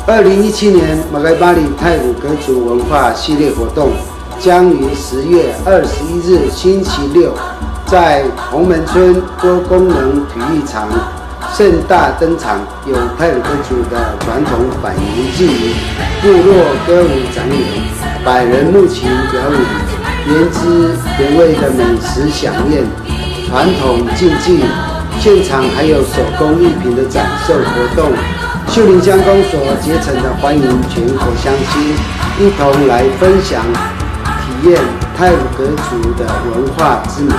2017年马盖巴里太鲁阁族文化系列活动将于10月21日星期六，在洪门村多功能体育场盛大登场，有太鲁阁族的传统反应技艺、部落歌舞展演、百人木琴表演、原汁原味的美食飨宴、传统竞技，现场还有手工艺品的展售活动。秀林乡公所竭诚的欢迎全国乡亲一同来分享、体验太鲁阁族的文化之美。